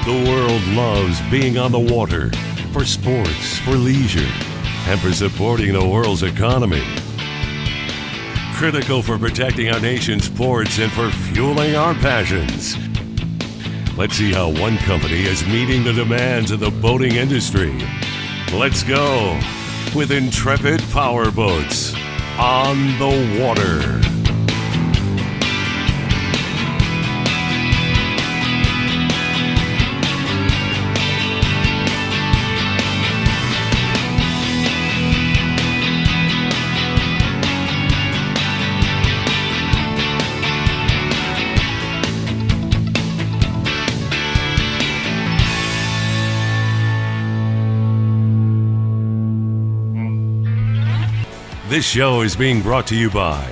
The world loves being on the water for sports, for leisure, and for supporting the world's economy. Critical for protecting our nation's ports and for fueling our passions. Let's see how one company is meeting the demands of the boating industry. Let's go with Intrepid Powerboats on the water. This show is being brought to you by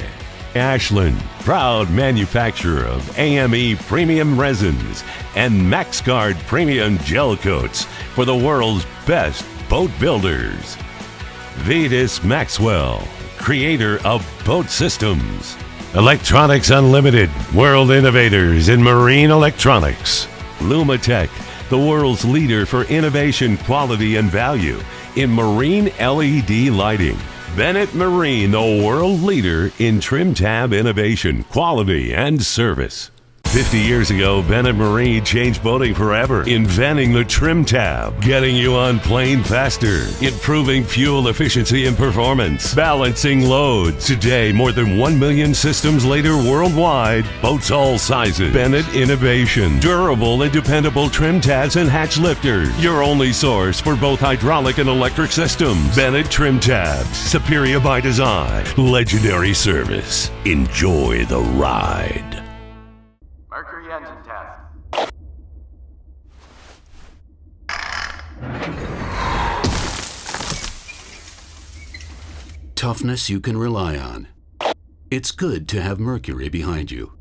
Ashland, proud manufacturer of AME premium resins and MaxGuard premium gel coats for the world's best boat builders. Vetus Maxwell, creator of boat systems. Electronics Unlimited, world innovators in marine electronics. Lumatech, the world's leader for innovation, quality, and value in marine LED lighting. Bennett Marine, the world leader in trim tab innovation, quality, and service. 50 years ago, Bennett Marine changed boating forever, inventing the trim tab, getting you on plane faster, improving fuel efficiency and performance, balancing loads. Today, more than 1 million systems later worldwide, boats all sizes. Bennett Innovation, durable and dependable trim tabs and hatch lifters. Your only source for both hydraulic and electric systems. Bennett Trim Tabs, superior by design, legendary service. Enjoy the ride. Mercury engine test. Toughness you can rely on. It's good to have Mercury behind you.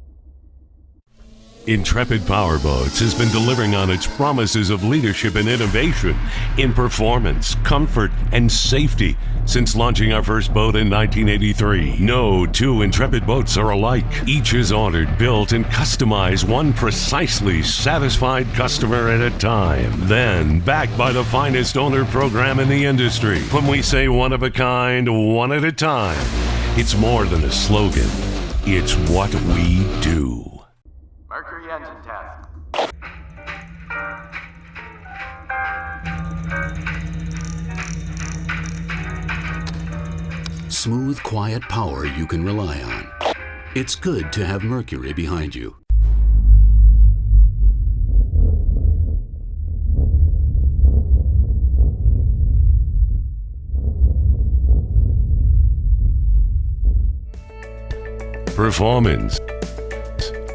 Intrepid Powerboats has been delivering on its promises of leadership and innovation in performance, comfort, and safety since launching our first boat in 1983. No two Intrepid boats are alike. Each is ordered, built, and customized one precisely satisfied customer at a time. Then, backed by the finest owner program in the industry. When we say one of a kind, one at a time, it's more than a slogan. It's what we do. Mercury engine test. Smooth, quiet power you can rely on. It's good to have Mercury behind you. Performance,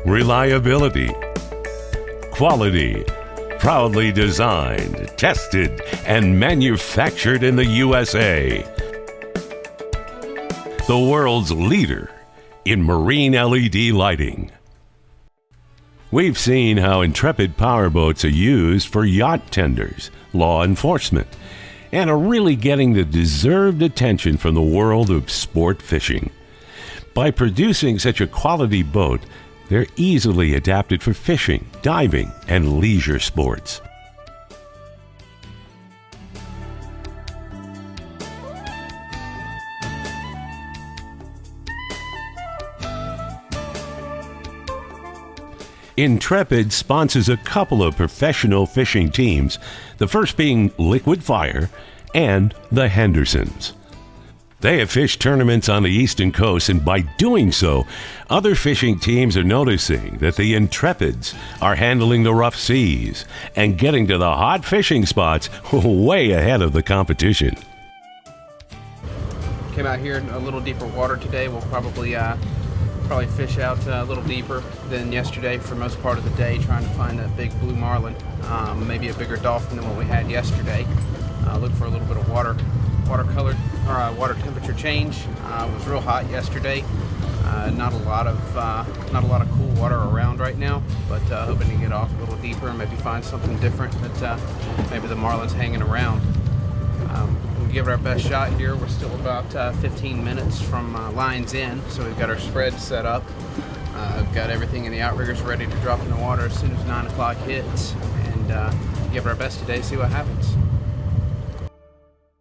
reliability, quality, proudly designed, tested, and manufactured in the USA. The world's leader in marine LED lighting. We've seen how Intrepid Powerboats are used for yacht tenders, law enforcement, and are really getting the deserved attention from the world of sport fishing. By producing such a quality boat, they're easily adapted for fishing, diving, and leisure sports. Intrepid sponsors a couple of professional fishing teams, the first being Liquid Fire and the Hendersons. They have fished tournaments on the Eastern Coast, and by doing so, other fishing teams are noticing that the Intrepids are handling the rough seas and getting to the hot fishing spots way ahead of the competition. Came out here in a little deeper water today. We'll probably fish out a little deeper than yesterday for most part of the day, trying to find that big blue marlin, maybe a bigger dolphin than what we had yesterday. Look for a little bit of water temperature change. It was real hot yesterday. Not a lot of cool water around right now, but hoping to get off a little deeper and maybe find something different that maybe the marlin's hanging around. We'll give it our best shot here. We're still about 15 minutes from lines in, so we've got our spread set up. Got everything in the outriggers ready to drop in the water as soon as 9 o'clock hits, and give it our best today, see what happens.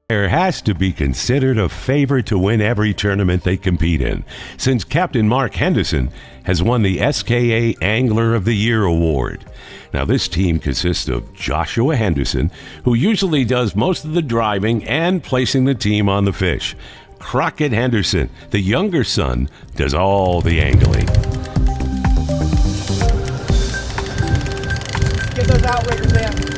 Has to be considered a favorite to win every tournament they compete in, since Captain Mark Henderson has won the SKA Angler of the Year award. Now, this team consists of Joshua Henderson, who usually does most of the driving and placing the team on the fish. Crockett Henderson, the younger son, does all the angling. Get those outriggers in.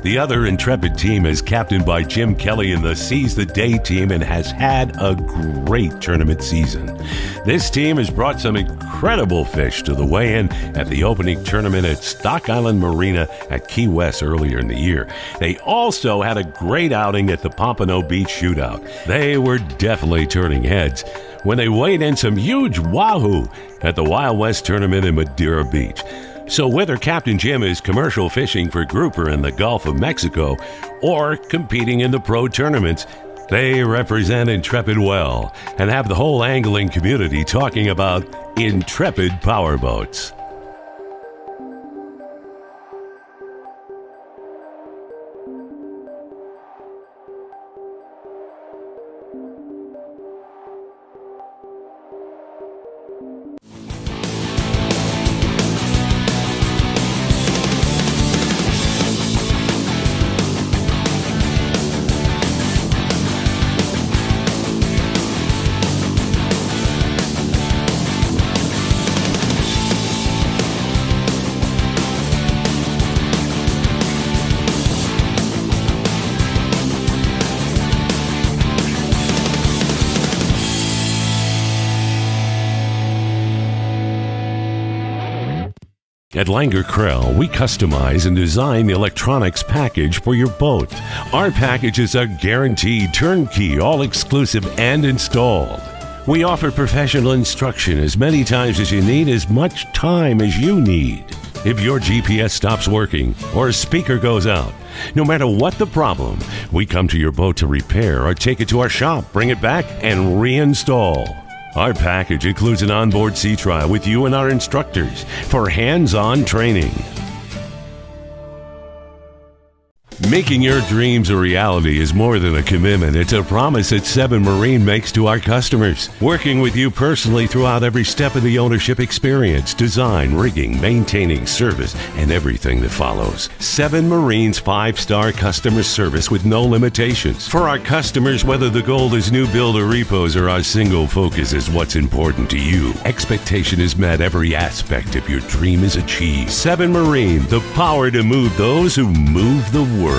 The other Intrepid team is captained by Jim Kelly in the Seize the Day team and has had a great tournament season. This team has brought some incredible fish to the weigh-in at the opening tournament at Stock Island Marina at Key West earlier in the year. They also had a great outing at the Pompano Beach Shootout. They were definitely turning heads when they weighed in some huge wahoo at the Wild West tournament in Madeira Beach. So whether Captain Jim is commercial fishing for grouper in the Gulf of Mexico or competing in the pro tournaments, they represent Intrepid well and have the whole angling community talking about Intrepid Powerboats. At Langer Krell, we customize and design the electronics package for your boat. Our packages are guaranteed, turnkey, all-exclusive, and installed. We offer professional instruction as many times as you need, as much time as you need. If your GPS stops working or a speaker goes out, no matter what the problem, we come to your boat to repair or take it to our shop, bring it back, and reinstall. Our package includes an onboard sea trial with you and our instructors for hands-on training. Making your dreams a reality is more than a commitment. It's a promise that 7 Marine makes to our customers. Working with you personally throughout every step of the ownership experience, design, rigging, maintaining, service, and everything that follows. 7 Marine's 5-star customer service with no limitations. For our customers, whether the goal is new build or repos or our single focus is what's important to you, expectation is met, every aspect of your dream is achieved. 7 Marine, the power to move those who move the world.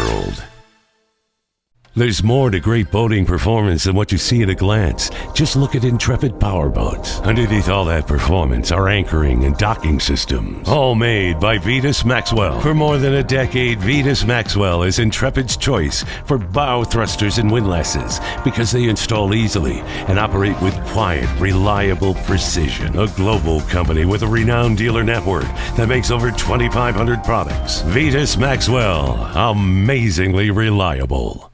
There's more to great boating performance than what you see at a glance. Just look at Intrepid Powerboats. Underneath all that performance are anchoring and docking systems, all made by Vetus Maxwell. For more than a decade, Vetus Maxwell is Intrepid's choice for bow thrusters and windlasses because they install easily and operate with quiet, reliable precision. A global company with a renowned dealer network that makes over 2,500 products. Vetus Maxwell, amazingly reliable.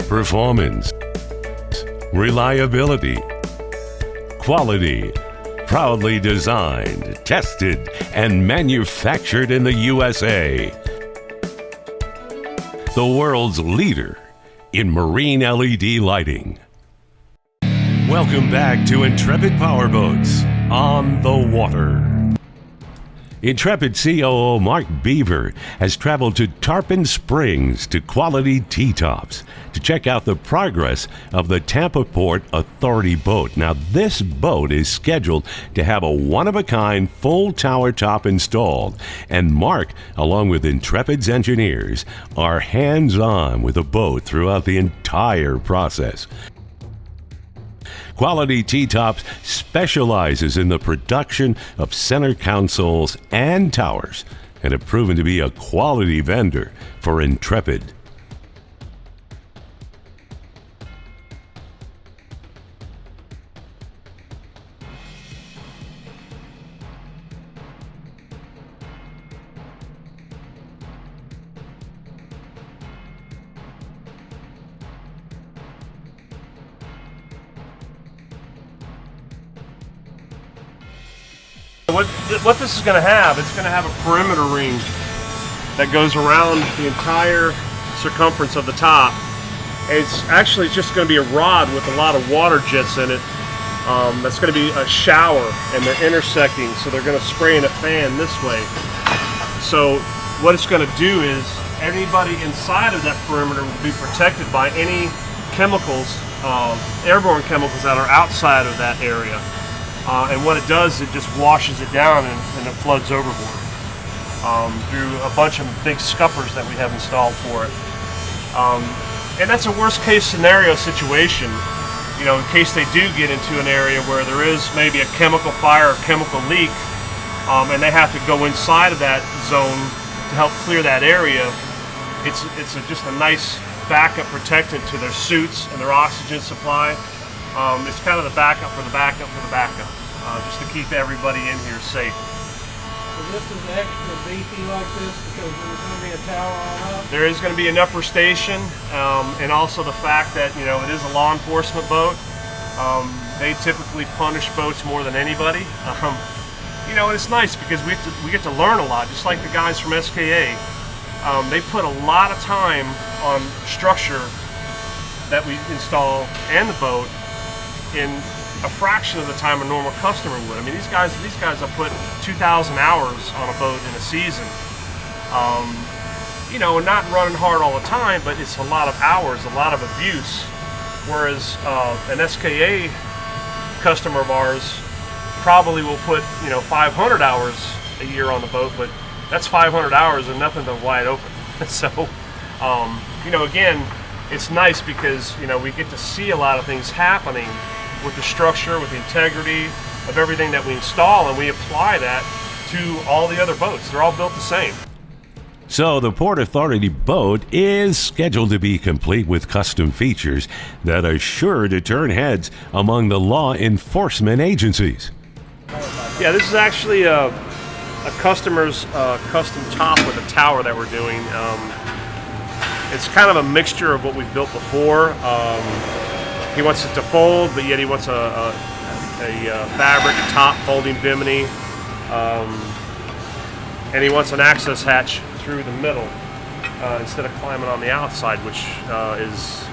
Performance, reliability, quality, proudly designed, tested, and manufactured in the USA. The world's leader in marine LED lighting. Welcome back to Intrepid Powerboats on the water. Intrepid COO Mark Beaver has traveled to Tarpon Springs to Quality T-Tops to check out the progress of the Tampa Port Authority boat. Now, this boat is scheduled to have a one-of-a-kind full tower top installed, and Mark, along with Intrepid's engineers, are hands-on with the boat throughout the entire process. Quality T-Tops specializes in the production of center consoles and towers and have proven to be a quality vendor for Intrepid. What this is going to have, it's going to have a perimeter ring that goes around the entire circumference of the top. It's actually just going to be a rod with a lot of water jets in it. That's going to be a shower, and they're intersecting, so they're going to spray in a fan this way. So what it's going to do is anybody inside of that perimeter will be protected by any chemicals, airborne chemicals that are outside of that area. And what it does, it just washes it down and it floods overboard through a bunch of big scuppers that we have installed for it. And that's a worst case scenario situation, you know, in case they do get into an area where there is maybe a chemical fire or chemical leak, and they have to go inside of that zone to help clear that area. It's just a nice backup protectant to their suits and their oxygen supply. It's kind of the backup for the backup for the backup, just to keep everybody in here safe. So this is extra beefy like this because there's going to be a tower on up? There is going to be an upper station, and also the fact that, you know, it is a law enforcement boat. They typically punish boats more than anybody. You know, and it's nice because we get to learn a lot, just like the guys from SKA. They put a lot of time on structure that we install and the boat in a fraction of the time a normal customer would. I mean, these guys have put 2,000 hours on a boat in a season. You know, not running hard all the time, but it's a lot of hours, a lot of abuse. Whereas an SKA customer of ours probably will put, you know, 500 hours a year on the boat, but that's 500 hours and nothing but wide open. So, you know, again, it's nice because, you know, we get to see a lot of things happening with the structure, with the integrity of everything that we install, and we apply that to all the other boats. They're all built the same. So the Port Authority boat is scheduled to be complete with custom features that are sure to turn heads among the law enforcement agencies. Yeah, this is actually a customer's custom top with a tower that we're doing. It's kind of a mixture of what we've built before. He wants it to fold, but yet he wants a fabric top folding bimini, and he wants an access hatch through the middle instead of climbing on the outside, which is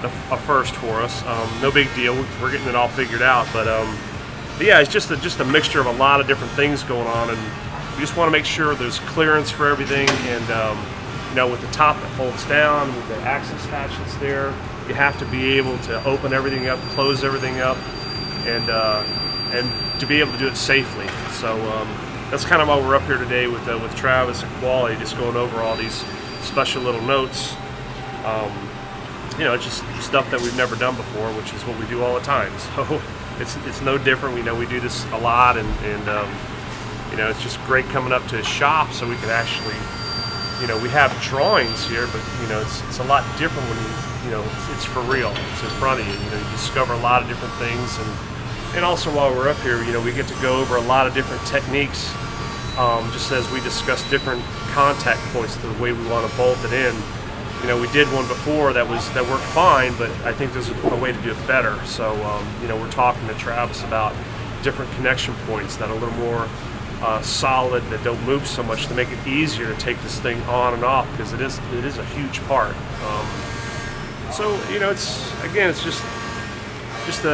a first for us. No big deal. We're getting it all figured out, but yeah, it's just a mixture of a lot of different things going on, and we just want to make sure there's clearance for everything, and you know, with the top that folds down, with the access hatch that's there, You have to be able to open everything up, close everything up, and to be able to do it safely. So that's kind of why we're up here today with Travis and Quality, just going over all these special little notes. It's just stuff that we've never done before, which is what we do all the time. So it's no different. We know we do this a lot, and it's just great coming up to his shop so we can actually, we have drawings here, but it's a lot different when it's for real. It's in front of you. You discover a lot of different things, and also while we're up here, we get to go over a lot of different techniques, just as we discuss different contact points to the way we want to bolt it in. We did one before that worked fine, but I think there's a way to do it better. So, we're talking to Travis about different connection points that are a little more solid, that don't move so much, to make it easier to take this thing on and off, because it is a huge part. So, it's just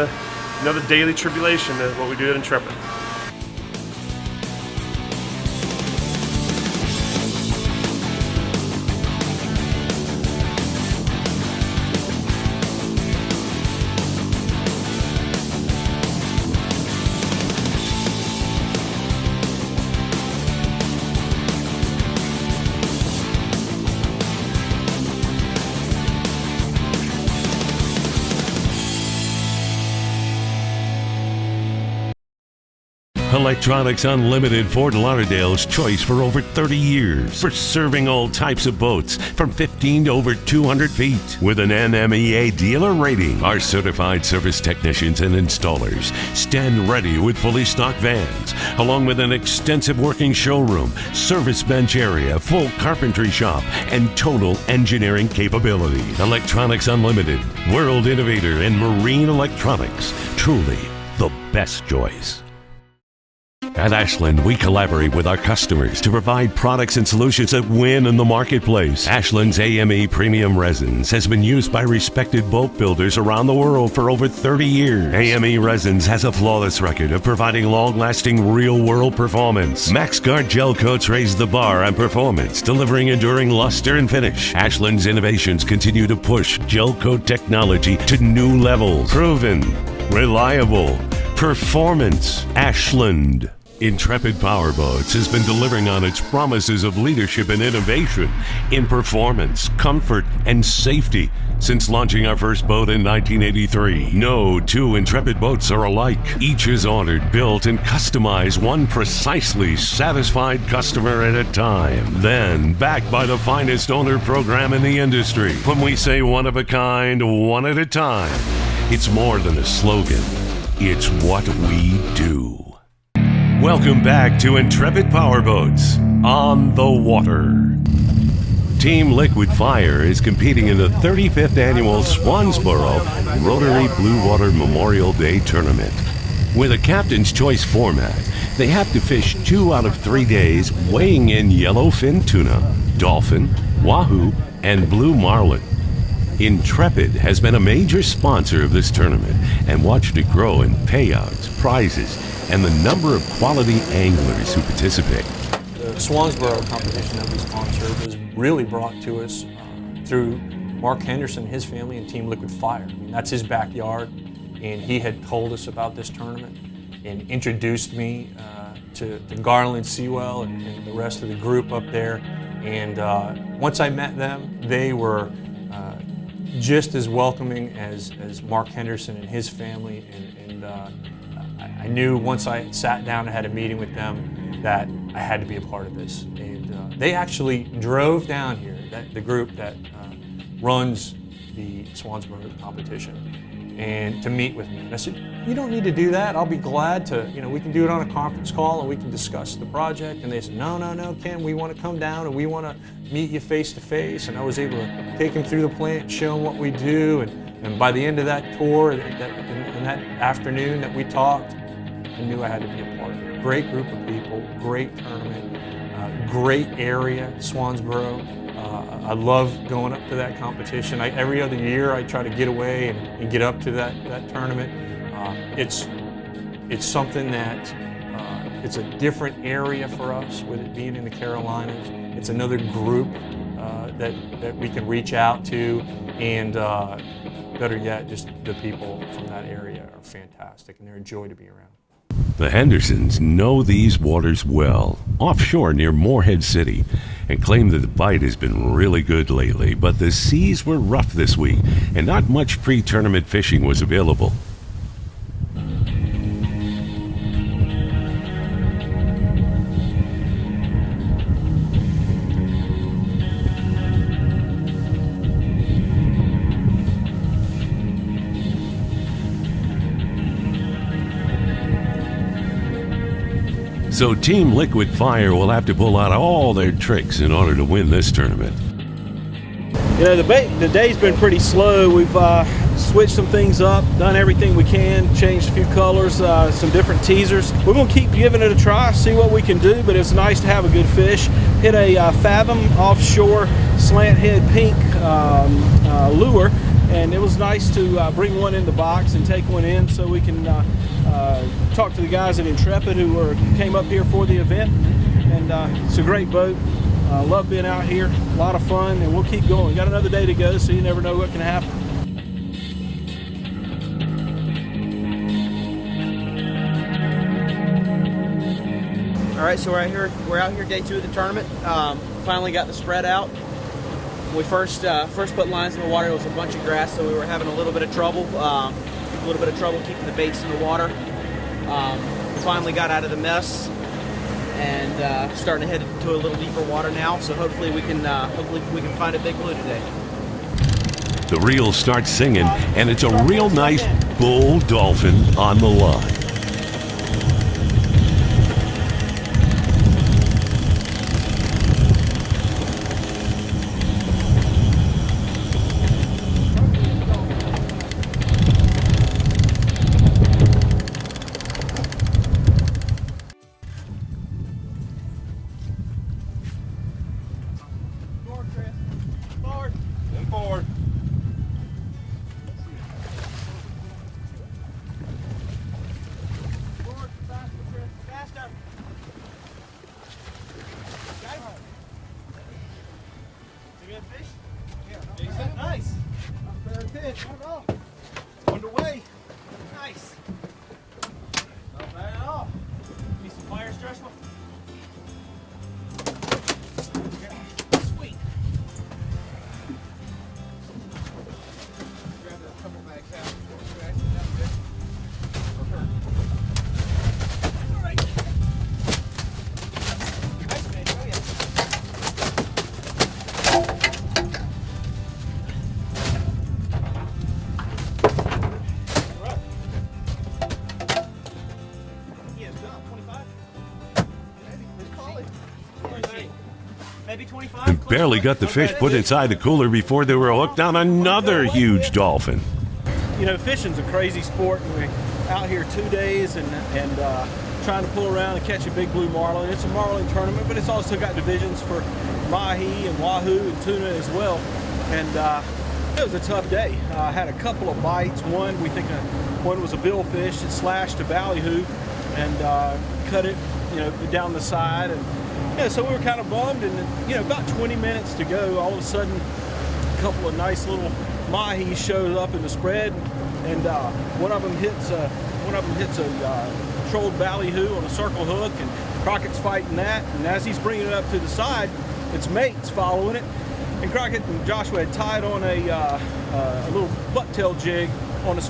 another daily tribulation of what we do at Intrepid. Electronics Unlimited, Fort Lauderdale's choice for over 30 years for serving all types of boats from 15 to over 200 feet. With an NMEA dealer rating, our certified service technicians and installers stand ready with fully stocked vans, along with an extensive working showroom, service bench area, full carpentry shop, and total engineering capability. Electronics Unlimited, world innovator in marine electronics. Truly the best choice. At Ashland, we collaborate with our customers to provide products and solutions that win in the marketplace. Ashland's AME Premium Resins has been used by respected boat builders around the world for over 30 years. AME Resins has a flawless record of providing long-lasting, real-world performance. MaxGuard gel coats raise the bar on performance, delivering enduring luster and finish. Ashland's innovations continue to push gel coat technology to new levels. Proven, reliable, performance. Ashland. Intrepid Powerboats has been delivering on its promises of leadership and innovation in performance, comfort, and safety since launching our first boat in 1983. No two Intrepid boats are alike. Each is ordered, built, and customized one precisely satisfied customer at a time. Then, backed by the finest owner program in the industry. When we say one of a kind, one at a time, it's more than a slogan. It's what we do. Welcome back to Intrepid Powerboats on the water. Team Liquid Fire is competing in the 35th annual Swansboro Rotary Blue Water Memorial Day Tournament. With a captain's choice format, they have to fish 2 out of 3 days, weighing in yellowfin tuna, dolphin, wahoo, and blue marlin. Intrepid has been a major sponsor of this tournament and watched it grow in payouts, prizes, and the number of quality anglers who participate. The Swansboro competition that we sponsored was really brought to us through Mark Henderson and his family and Team Liquid Fire. I mean, that's his backyard, and he had told us about this tournament and introduced me to Garland Sewell and the rest of the group up there. And once I met them, they were just as welcoming as Mark Henderson and his family, and I knew once I sat down and had a meeting with them that I had to be a part of this. And they actually drove down here, the group that runs the Swansboro competition, and to meet with me. And I said, you don't need to do that. I'll be glad to, we can do it on a conference call and we can discuss the project. And they said, no, Ken, we want to come down and we want to meet you face to face. And I was able to take them through the plant, show them what we do. And by the end of that tour, in that afternoon that we talked, I knew I had to be a part of it. Great group of people, great tournament, great area, Swansboro. I love going up to that competition. Every other year I try to get away and get up to that tournament. It's something that it's a different area for us with it being in the Carolinas. It's another group that we can reach out to, and better yet, just the people from that area are fantastic, and they're a joy to be around. The Hendersons know these waters well, offshore near Morehead City, and claim that the bite has been really good lately, but the seas were rough this week, and not much pre-tournament fishing was available. So Team Liquid Fire will have to pull out all their tricks in order to win this tournament. You know, the day's been pretty slow. We've switched some things up, done everything we can, changed a few colors, some different teasers. We're going to keep giving it a try, see what we can do, but it's nice to have a good fish. Hit a Fathom offshore slant head pink lure, and it was nice to bring one in the box and take one in so we can talk to the guys at Intrepid who came up here for the event. And it's a great boat. Love being out here, a lot of fun, and we'll keep going. Got another day to go, so you never know what can happen. All right, so we're out here day 2 of the tournament. Finally got the spread out. When we first put lines in the water, it was a bunch of grass, so we were having a little bit of trouble. Keeping the baits in the water. We finally got out of the mess and starting to head into a little deeper water now. So hopefully we can find a big blue today. The reels start singing, and it's a real nice bull dolphin on the line. Nice. Fair pitch. Underway. Nice. Not bad at all. Need some fire stressful. Sweet. Grab the couple bags out. All right. Nice fish. Oh yeah. Maybe 25. And barely got the fish put inside the cooler before they were hooked on another huge dolphin. You know, fishing's a crazy sport. We're out here 2 days and trying to pull around and catch a big blue marlin. It's a marlin tournament, but it's also got divisions for mahi and wahoo and tuna as well. And it was a tough day. I had a couple of bites. One was a billfish that slashed a ballyhoo and cut it, down the side. And so we were kind of bummed, and about 20 minutes to go, all of a sudden a couple of nice little mahis shows up in the spread, and one of them hits a trolled ballyhoo on a circle hook, and Crockett's fighting that, and as he's bringing it up to the side, its mate's following it, and Crockett and Joshua had tied on a little butt-tail jig on a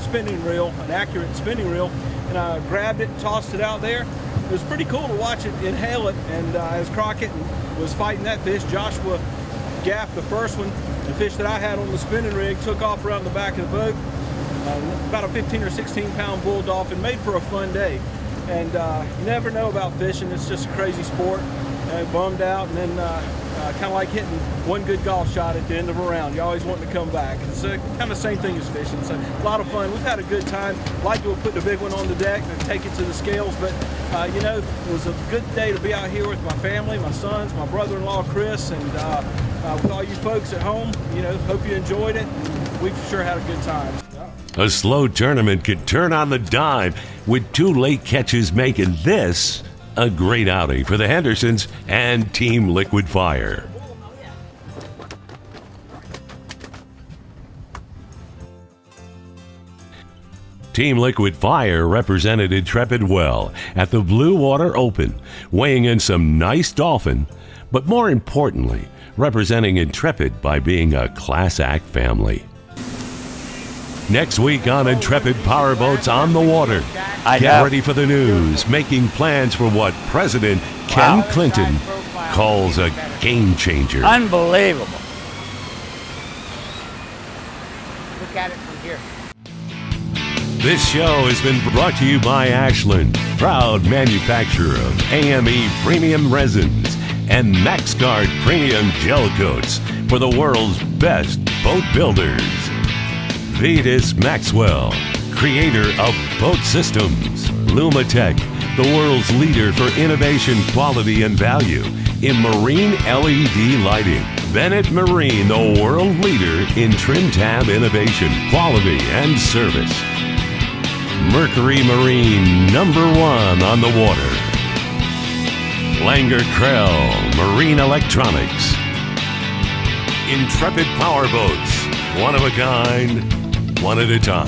spinning reel, an accurate spinning reel, and I grabbed it and tossed it out there. It was pretty cool to watch it inhale it, and as Crockett was fighting that fish, Joshua gaffed the first one. The fish that I had on the spinning rig took off around the back of the boat. About a 15 or 16 pound bull dolphin, made for a fun day. And you never know about fishing, it's just a crazy sport. Bummed out, and then kind of like hitting one good golf shot at the end of a round. You always want to come back. It's kind of the same thing as fishing. So a lot of fun. We've had a good time. Like to have put the big one on the deck and take it to the scales, but it was a good day to be out here with my family, my sons, my brother-in-law Chris, and with all you folks at home. Hope you enjoyed it. We've sure had a good time. A slow tournament could turn on the dime, with 2 late catches making this a great outing for the Hendersons and Team Liquid Fire. Team Liquid Fire represented Intrepid well at the Blue Water Open, weighing in some nice dolphin, but more importantly, representing Intrepid by being a class act family. Next week on Intrepid Powerboats on the Water, get ready for the news, making plans for what President Ken Clinton calls a game changer. Unbelievable. Look at it from here. This show has been brought to you by Ashland, proud manufacturer of AME premium resins and MaxGuard premium gel coats for the world's best boat builders. Vetus Maxwell, creator of boat systems. Lumatech, the world's leader for innovation, quality, and value in marine LED lighting. Bennett Marine, the world leader in trim tab innovation, quality, and service. Mercury Marine, #1 on the water. Langer Krell, Marine Electronics. Intrepid Powerboats, one of a kind, one at a time.